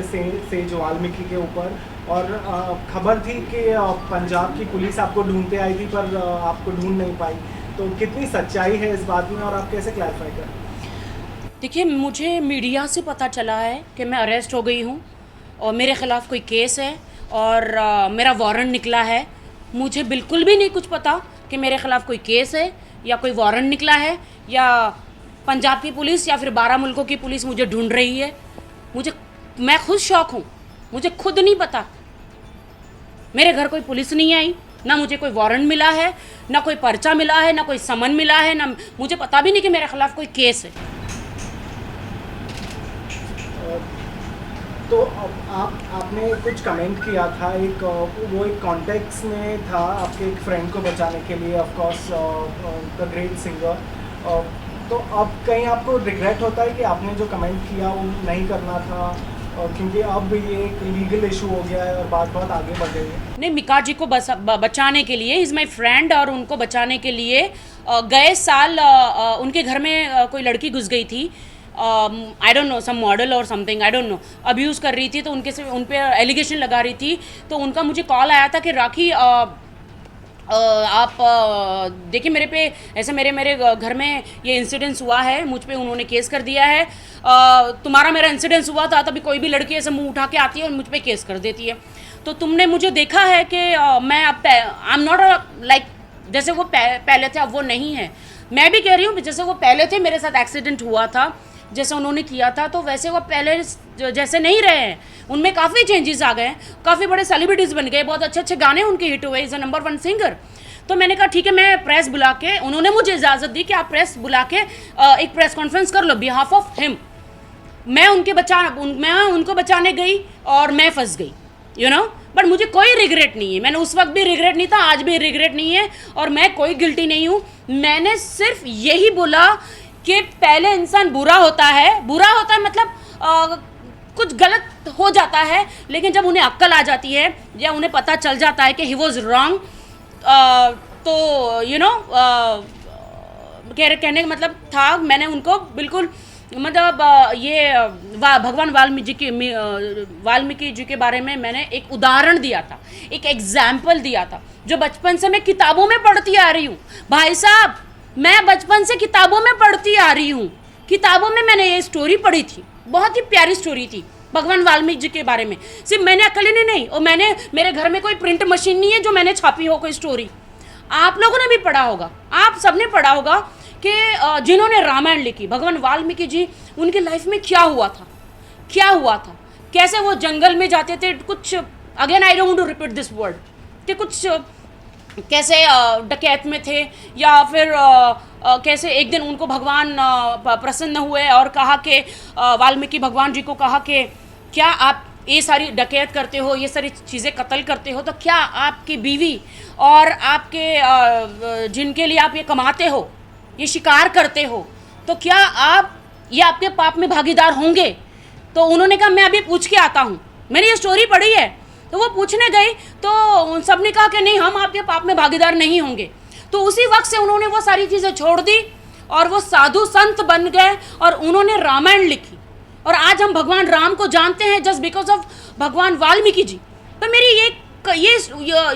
Says Valmiki के ऊपर, और खबर थी कि पंजाब की पुलिस आपको ढूंढते आई थी पर आपको ढूंढ नहीं पाई। तो कितनी सच्चाई है इस बात में और आप कैसे क्लैरिफाई करें? देखिए, मुझे मीडिया से पता चला है कि मैं अरेस्ट हो गई हूँ और मेरे ख़िलाफ़ कोई केस है और मेरा वारंट निकला है। मुझे बिल्कुल भी नहीं कुछ पता कि मेरे ख़िलाफ़ कोई केस है या कोई वारंट निकला है या पंजाब की पुलिस या फिर 12 मुल्कों की पुलिस मुझे ढूंढ रही है। मैं खुद शौक हूँ, मुझे खुद नहीं पता। मेरे घर कोई पुलिस नहीं आई, ना मुझे कोई वारंट मिला है, ना कोई पर्चा मिला है, ना कोई समन मिला है, ना मुझे पता भी नहीं कि मेरे ख़िलाफ़ कोई केस है। तो आपने कुछ कमेंट किया था, वो एक कॉन्टेक्स्ट में था आपके एक फ्रेंड को बचाने के लिए, of course the great singer. तो अब कहीं आपको रिग्रेट होता है कि आपने जो कमेंट किया वो नहीं करना था, क्योंकि अब ये एक लीगल इशू हो गया है और बात बहुत आगे बढ़ गई है? नहीं, मिका जी को बचाने के लिए, इज़ माई फ्रेंड, और उनको बचाने के लिए गए साल उनके घर में कोई लड़की घुस गई थी। I don't know, some model और something, I don't know, abuse कर रही थी, तो उनके से उन पे एलिगेशन लगा रही थी। तो उनका मुझे कॉल आया था कि राखी आप देखिए, मेरे पे ऐसे मेरे घर में ये इंसिडेंस हुआ है, मुझ पे उन्होंने केस कर दिया है। तुम्हारा मेरा इंसिडेंस हुआ था, तभी कोई भी लड़की ऐसे मुंह उठा के आती है और मुझ पे केस कर देती है। तो तुमने मुझे देखा है कि मैं अब आई एम नॉट लाइक जैसे वो पहले थे, अब वो नहीं है। मैं भी कह रही हूँ, जैसे वो पहले थे, मेरे साथ एक्सीडेंट हुआ था, जैसे उन्होंने किया था, तो वैसे वो पहले जैसे नहीं रहे हैं। उनमें काफ़ी चेंजेस आ गए हैं, काफ़ी बड़े सेलिब्रिटीज़ बन गए, बहुत अच्छे अच्छे गाने उनके हिट हुए, इज़ अ नंबर 1 सिंगर। तो मैंने कहा ठीक है, मैं प्रेस बुला के, उन्होंने मुझे इजाज़त दी कि आप प्रेस बुला के एक प्रेस कॉन्फ्रेंस कर लो बिहाफ ऑफ हिम। मैं उनको बचाने गई और मैं फंस गई, यू नो। बट मुझे कोई रिग्रेट नहीं है, मैंने उस वक्त भी रिग्रेट नहीं था, आज भी रिग्रेट नहीं है, और मैं कोई गिल्टी नहीं हूँ। मैंने सिर्फ यही बोला कि पहले इंसान बुरा होता है मतलब कुछ गलत हो जाता है, लेकिन जब उन्हें अक्ल आ जाती है या उन्हें पता चल जाता है कि ही वॉज रॉन्ग, तो यू नो कहने का मतलब था, मैंने उनको बिल्कुल मतलब ये भगवान वाल्मीकि जी के बारे में मैंने एक उदाहरण दिया था, एक एग्जाम्पल दिया था, जो बचपन से मैं किताबों में पढ़ती आ रही हूँ। भाई साहब, मैं बचपन से किताबों में पढ़ती आ रही हूँ। किताबों में मैंने ये स्टोरी पढ़ी थी, बहुत ही प्यारी स्टोरी थी भगवान वाल्मीकि जी के बारे में। सिर्फ मैंने अकेले नहीं, और मेरे घर में कोई प्रिंट मशीन नहीं है जो मैंने छापी हो कोई स्टोरी। आप लोगों ने भी पढ़ा होगा, आप सबने पढ़ा होगा कि जिन्होंने रामायण लिखी, भगवान वाल्मीकि जी, उनकी लाइफ में क्या हुआ था, कैसे वो जंगल में जाते थे, कुछ again I don't want to repeat this word, कि कुछ कैसे डकैत में थे, या फिर कैसे एक दिन उनको भगवान प्रसन्न हुए और कहा कि वाल्मीकि भगवान जी को कहा कि क्या आप ये सारी डकैत करते हो, ये सारी चीज़ें कत्ल करते हो, तो क्या आपकी बीवी और आपके जिनके लिए आप ये कमाते हो, ये शिकार करते हो, तो क्या ये आपके पाप में भागीदार होंगे? तो उन्होंने कहा मैं अभी पूछ के आता हूँ, मैंने ये स्टोरी पढ़ी है। तो वो पूछने गई तो उन सब ने कहा कि नहीं, हम आपके पाप में भागीदार नहीं होंगे। तो उसी वक्त से उन्होंने वो सारी चीज़ें छोड़ दी और वो साधु संत बन गए और उन्होंने रामायण लिखी, और आज हम भगवान राम को जानते हैं जस्ट बिकॉज ऑफ भगवान वाल्मीकि जी। तो मेरी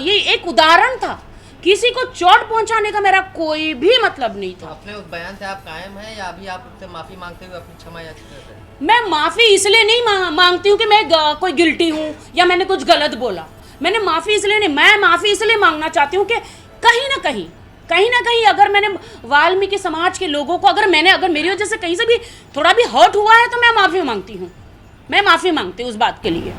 ये एक उदाहरण था, किसी को चोट पहुंचाने का मेरा कोई भी मतलब नहीं था। अपने उस बयान से आप कायम हैं या अभी आप उससे माफ़ी मांगते हुए अपनी क्षमा याचना करते हैं? मैं माफ़ी इसलिए नहीं मांगती हूँ कि मैं कोई गिल्टी हूँ या मैंने कुछ गलत बोला। मैं माफ़ी इसलिए मांगना चाहती हूँ कि कहीं ना कहीं अगर मैंने वाल्मीकि समाज के लोगों को अगर मेरी वजह से कहीं से भी थोड़ा भी हर्ट हुआ है, तो मैं माफ़ी मांगती हूँ। मैं माफ़ी मांगती हूँ उस बात के लिए।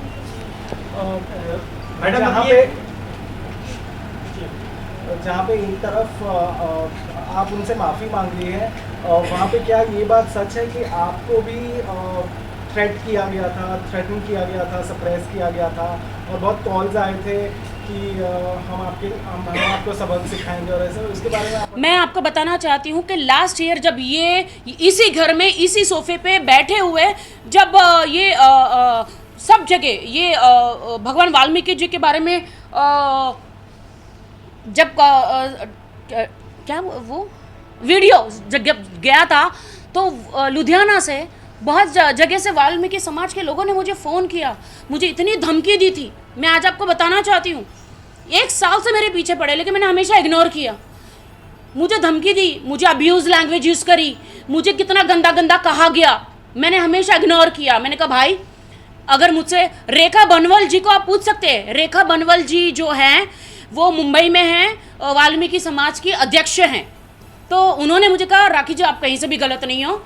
जहाँ पे एक तरफ आप उनसे माफ़ी मांग रही है, वहाँ पे क्या ये बात सच है कि आपको भी थ्रेटन किया गया था, सप्रेस किया गया था, और बहुत कॉल्स आए थे कि हम आपको सबक सिखाएंगे और ऐसे, उसके बारे में मैं आपको बताना चाहती हूँ कि लास्ट ईयर जब ये इसी घर में इसी सोफे पे बैठे हुए, जब ये सब जगह ये भगवान वाल्मीकि जी के बारे में जब क्या वो वीडियो जब गया था, तो लुधियाना से बहुत जगह से वाल्मीकि समाज के लोगों ने मुझे फ़ोन किया, मुझे इतनी धमकी दी थी। मैं आज आपको बताना चाहती हूँ, 1 साल से मेरे पीछे पड़े, लेकिन मैंने हमेशा इग्नोर किया। मुझे धमकी दी, मुझे अब्यूज़ लैंग्वेज यूज़ करी, मुझे कितना गंदा गंदा कहा गया, मैंने हमेशा इग्नोर किया। मैंने कहा भाई, अगर मुझसे रेखा बनवल जी को आप पूछ सकते हैं, रेखा बनवल जी जो हैं वो मुंबई में हैं, वाल्मीकि समाज की अध्यक्ष हैं। तो उन्होंने मुझे कहा राखी जी आप कहीं से भी गलत नहीं हो,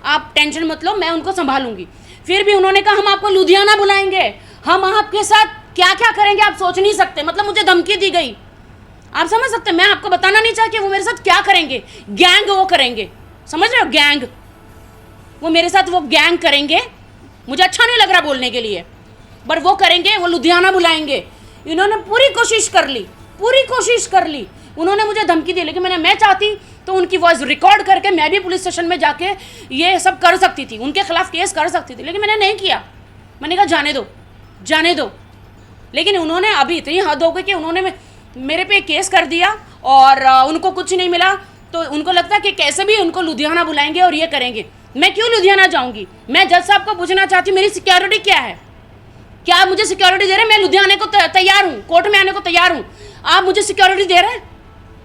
आप टेंशन मत लो, मैं उनको संभालूंगी। फिर भी उन्होंने कहा हम आपको लुधियाना बुलाएंगे, हम आपके साथ क्या क्या करेंगे आप सोच नहीं सकते। मतलब मुझे धमकी दी गई, आप समझ सकते हैं। मैं आपको बताना नहीं चाहती वो मेरे साथ क्या करेंगे। गैंग वो करेंगे, समझ रहे हो, गैंग वो मेरे साथ वो गैंग करेंगे। मुझे अच्छा नहीं लग रहा बोलने के लिए, पर वो करेंगे, वो लुधियाना बुलाएंगे। इन्होंने पूरी कोशिश कर ली, उन्होंने मुझे धमकी दी। लेकिन मैं चाहती तो उनकी वॉइस रिकॉर्ड करके मैं भी पुलिस स्टेशन में जाके ये सब कर सकती थी, उनके खिलाफ केस कर सकती थी, लेकिन मैंने नहीं किया। मैंने कहा जाने दो। लेकिन उन्होंने अभी इतनी हद हो गई कि उन्होंने मेरे पे केस कर दिया और उनको कुछ नहीं मिला, तो उनको लगता है कि कैसे भी उनको लुधियाना बुलाएंगे और ये करेंगे। मैं क्यों लुधियाना जाऊंगी? मैं जज साहब को पूछना चाहती हूँ मेरी सिक्योरिटी क्या है, क्या आप मुझे सिक्योरिटी दे रहे हैं? मैं लुधियाने को तैयार हूँ, कोर्ट में आने को तैयार हूँ। आप मुझे सिक्योरिटी दे रहे हैं?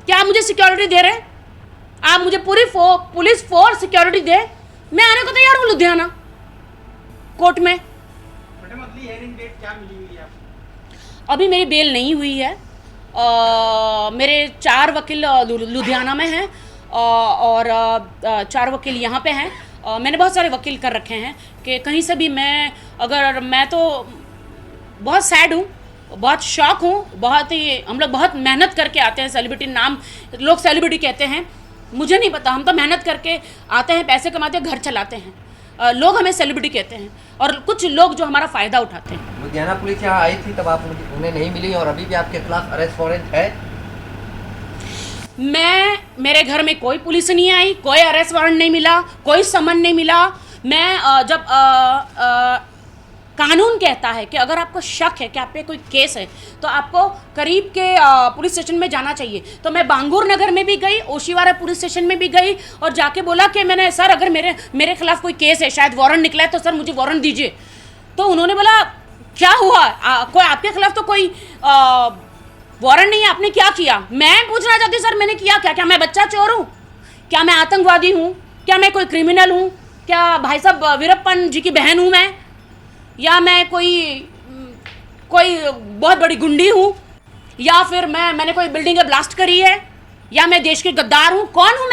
क्या आप मुझे सिक्योरिटी दे रहे हैं? आप मुझे पूरी पुलिस फोर्स सिक्योरिटी दे, मैं आने को तैयार हूँ लुधियाना कोर्ट में। मैडम अगली हियरिंग डेट क्या मिली हुई है आपको? अभी मेरी बेल नहीं हुई है। मेरे 4 वकील लुधियाना में हैं और 4 वकील यहाँ पे हैं। मैंने बहुत सारे वकील कर रखे हैं कि कहीं से भी मैं तो बहुत सैड हूँ, बहुत शॉक हूँ। बहुत ही हम लोग बहुत मेहनत करके आते हैं, सेलिब्रिटी नाम लोग सेलिब्रिटी कहते हैं, मुझे नहीं पता। हम तो मेहनत करके आते हैं, पैसे कमाते हैं, घर चलाते हैं। लोग हमें सेलिब्रिटी कहते हैं और कुछ लोग जो हमारा फ़ायदा उठाते हैं। लुधियाना पुलिस यहाँ आई थी तब आप उन्हें नहीं मिली और अभी भी आपके खिलाफ अरेस्ट वारंट है? मेरे घर में कोई पुलिस नहीं आई, कोई अरेस्ट वारंट नहीं मिला, कोई समन नहीं मिला। मैं जब कानून कहता है कि अगर आपको शक है कि आप पे कोई केस है तो आपको करीब के पुलिस स्टेशन में जाना चाहिए। तो मैं बांगूर नगर में भी गई, ओशीवारा पुलिस स्टेशन में भी गई और जाके बोला कि मैंने सर अगर मेरे खिलाफ कोई केस है, शायद वारंट निकला है, तो सर मुझे वारंट दीजिए। तो उन्होंने बोला क्या हुआ, कोई आपके खिलाफ तो कोई वारंट नहीं है, आपने क्या किया? मैं पूछना चाहती हूँ सर मैंने किया क्या मैं बच्चा चोर हूँ? क्या मैं आतंकवादी हूँ? क्या मैं कोई क्रिमिनल हूँ? क्या भाई साहब वीरप्पन जी की बहन हूँ मैं? या मैं कोई बहुत बड़ी गुंडी हूँ? या फिर मैंने कोई बिल्डिंगें ब्लास्ट करी है? या मैं देश के गद्दार हूँ? कौन हूँ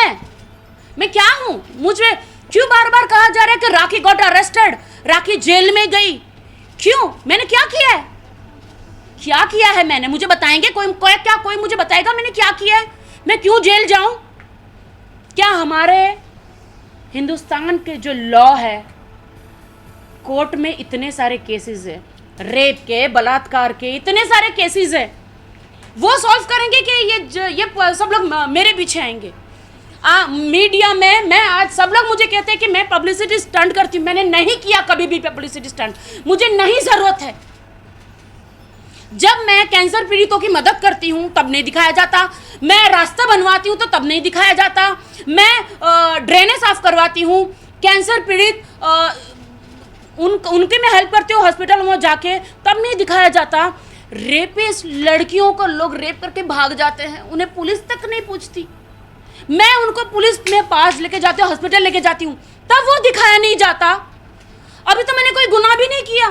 मैं क्या हूँ? मुझे क्यों बार बार कहा जा रहा है कि राखी गॉट अरेस्टेड, राखी जेल में गई? क्यों? मैंने क्या किया है? क्या किया है मैंने? मुझे बताएंगे कोई मुझे बताएगा मैंने क्या किया है? मैं क्यों जेल जाऊं? क्या हमारे हिंदुस्तान के जो लॉ है, कोर्ट में इतने सारे केसेस है, रेप के, बलात्कार के इतने सारे केसेस है, वो सॉल्व करेंगे कि ये सब लोग मेरे पीछे आएंगे? मीडिया में मैं आज सब लोग मुझे कहते हैं कि मैं पब्लिसिटी स्टंट करती हूँ। मैंने नहीं किया कभी भी पब्लिसिटी स्टंट, मुझे नहीं ज़रूरत है। जब मैं कैंसर पीड़ितों की मदद करती हूँ तब नहीं दिखाया जाता, मैं रास्ता बनवाती हूँ तो तब नहीं दिखाया जाता, मैं ड्रेनें साफ करवाती हूँ, कैंसर पीड़ित उनकी मैं हेल्प करती हूँ हॉस्पिटल में जाके, तब नहीं दिखाया जाता। रेपिस्ट लड़कियों को लोग रेप करके भाग जाते हैं, उन्हें पुलिस तक नहीं पूछती। मैं उनको पुलिस में पास लेके जाती हूँ, हॉस्पिटल लेके जाती हूँ, तब वो दिखाया नहीं जाता। अभी तो मैंने कोई गुनाह भी नहीं किया,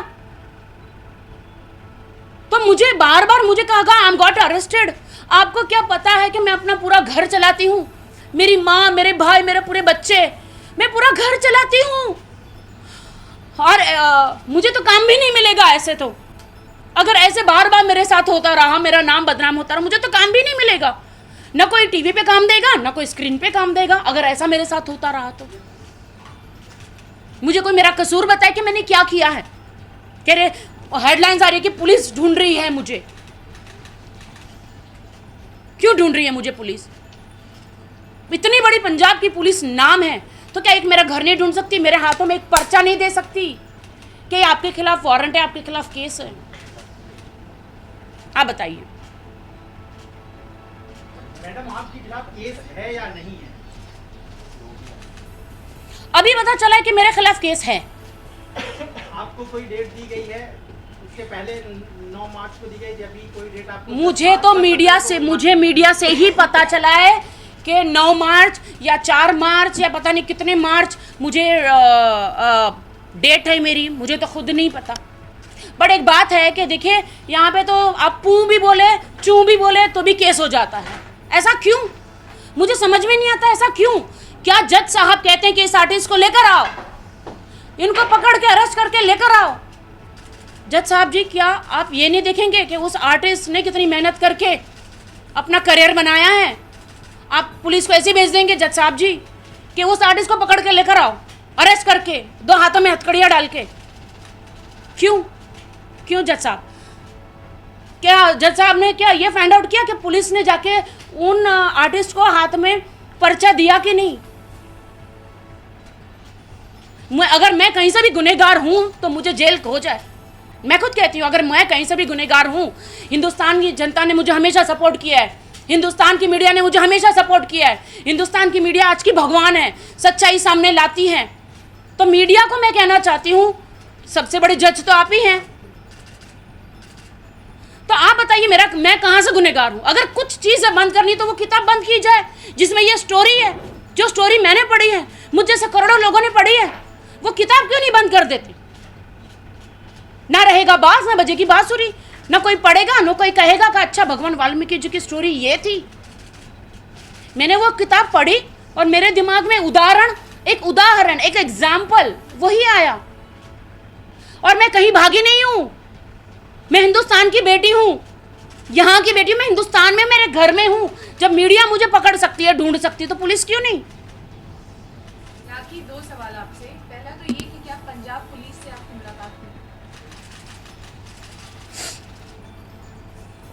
तो मुझे बार बार मुझे कहा गया आई एम गॉट अरेस्टेड। आपको क्या पता है कि मैं अपना पूरा घर चलाती हूँ, मेरी माँ, मेरे भाई, मेरे पूरे बच्चे, मैं पूरा घर चलाती हूँ और मुझे तो काम भी नहीं मिलेगा ऐसे। तो अगर ऐसे बार बार मेरे साथ होता रहा, मेरा नाम बदनाम होता रहा, मुझे तो काम भी नहीं मिलेगा। ना कोई टीवी पे काम देगा, ना कोई स्क्रीन पे काम देगा। अगर ऐसा मेरे साथ होता रहा तो मुझे कोई मेरा कसूर बताए कि मैंने क्या किया है। कह रहे हेडलाइंस आ रही है कि पुलिस ढूंढ रही है मुझे। क्यों ढूंढ रही है मुझे पुलिस? इतनी बड़ी पंजाब की पुलिस नाम है, तो क्या एक मेरा घर नहीं ढूंढ सकती? मेरे हाथों में एक पर्चा नहीं दे सकती कि आपके खिलाफ वारंट है, आपके खिलाफ केस है? आप बताइए। मैडम आपके खिलाफ केस है या नहीं है? अभी पता चला है कि मेरे खिलाफ केस है। आपको कोई डेट दी गई है? उसके पहले 9 मार्च को दी गई थी, अभी कोई डेट आपको? मुझे तो मीडिया से ही पता चला है कि 9 मार्च या 4 मार्च या पता नहीं कितने मार्च मुझे डेट है मेरी, मुझे तो खुद नहीं पता। बट एक बात है कि देखिए यहाँ पे तो आप पू भी बोले चू भी बोले तो भी केस हो जाता है। ऐसा क्यों? मुझे समझ में नहीं आता ऐसा क्यों। क्या जज साहब कहते हैं कि इस आर्टिस्ट को लेकर आओ, इनको पकड़ के अरेस्ट करके लेकर आओ। जज साहब जी, क्या आप ये नहीं देखेंगे कि उस आर्टिस्ट ने कितनी मेहनत करके अपना करियर बनाया है? आप पुलिस को ऐसे ही भेज देंगे जज साहब जी कि उस आर्टिस्ट को पकड़ के लेकर आओ, अरेस्ट करके, 2 हाथों में हथकड़ियाँ डाल के? क्यों क्यों जज साहब? क्या जज साहब ने क्या ये फाइंड आउट किया कि पुलिस ने जाके उन आर्टिस्ट को हाथ में पर्चा दिया कि नहीं? अगर मैं कहीं से भी गुनहगार हूं तो मुझे जेल हो जाए। मैं खुद कहती हूं, अगर मैं कहीं से भी गुनहगार हूं, हिंदुस्तान की जनता ने मुझे हमेशा सपोर्ट किया है, हिंदुस्तान की मीडिया ने मुझे हमेशा सपोर्ट किया है, हिंदुस्तान की मीडिया आज की भगवान है, सच्चाई सामने लाती है। तो मीडिया को मैं कहना चाहती हूं, सबसे बड़े जज तो आप ही हैं। तो आप बताइए मैं कहां से गुनहगार हूं? अगर कुछ चीजें बंद करनी तो वो किताब बंद की जाए जिसमें ये स्टोरी है। जो स्टोरी मैंने पढ़ी है, मुझ जैसे करोड़ों लोगों ने पढ़ी है, वो किताब क्यों नहीं बंद कर देती? ना रहेगा बाज, ना बजेगी बांसुरी, ना कोई पढ़ेगा, ना कोई कहेगा कि अच्छा भगवान वाल्मीकि जी की स्टोरी ये थी। मैंने वो किताब पढ़ी और मेरे दिमाग में एक उदाहरण, एक एग्जाम्पल वही आया। और मैं कहीं भागी नहीं हूं, मैं हिंदुस्तान की बेटी हूं, यहां की बेटी हूं, मैं हिंदुस्तान में मेरे घर में हूं। जब मीडिया मुझे पकड़ सकती है, ढूंढ सकती है, तो पुलिस क्यों नहीं? राखी, 2 सवाल आपसे। पहला तो ये कि क्या पंजाब पुलिस से आपकी मुलाकात हुई?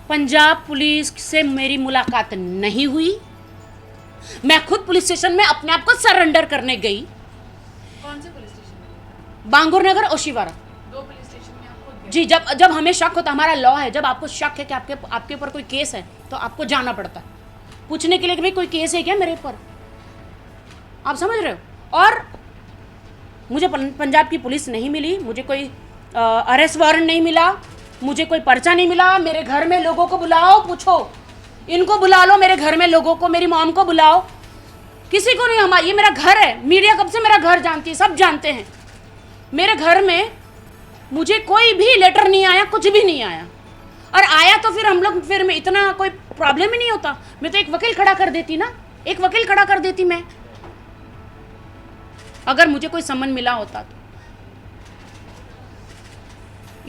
पंजाब पुलिस से मेरी मुलाकात नहीं हुई। मैं खुद पुलिस स्टेशन में अपने आप को सरेंडर करने गई। कौन से पुलिस स्टेशन में? बांगुर नगर, ओशिवारा। 2 पुलिस स्टेशन में आप खुद गए? जी, जब हमें शक होता, हमारा लॉ है, जब आपको शक है कि आपके ऊपर कोई केस है तो आपको जाना पड़ता है पूछने के लिए कि भाई कोई केस है क्या मेरे ऊपर। आप समझ रहे हो? और मुझे पंजाब की पुलिस नहीं मिली, मुझे कोई अरेस्ट वारंट नहीं मिला, मुझे कोई पर्चा नहीं मिला। मेरे घर में लोगों को बुलाओ, पूछो, इनको बुला लो, मेरे घर में लोगों को, मेरी मॉम को बुलाओ, किसी को नहीं। ये मेरा घर है, मीडिया कब से मेरा घर जानती है, सब जानते हैं। मेरे घर में मुझे कोई भी लेटर नहीं आया, कुछ भी नहीं आया। और आया तो फिर मैं इतना कोई प्रॉब्लम ही नहीं होता। मैं तो एक वकील खड़ा कर देती ना, एक वकील खड़ा कर देती मैं, अगर मुझे कोई सम्मन मिला होता तो।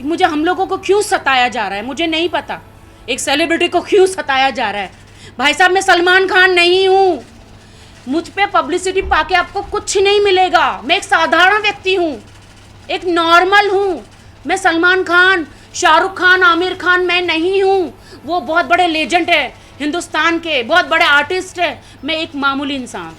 मुझे हम लोगों को क्यों सताया जा रहा है मुझे नहीं पता। एक सेलिब्रिटी को क्यों सताया जा रहा है? भाई साहब, मैं सलमान खान नहीं हूं। मुझ पे पब्लिसिटी पाके आपको कुछ नहीं मिलेगा। मैं एक साधारण व्यक्ति हूं, एक नॉर्मल हूं। मैं सलमान खान, शाहरुख खान, आमिर खान मैं नहीं हूं। वो बहुत बड़े लेजेंड है हिंदुस्तान के, बहुत बड़े आर्टिस्ट है। मैं एक मामूली इंसान।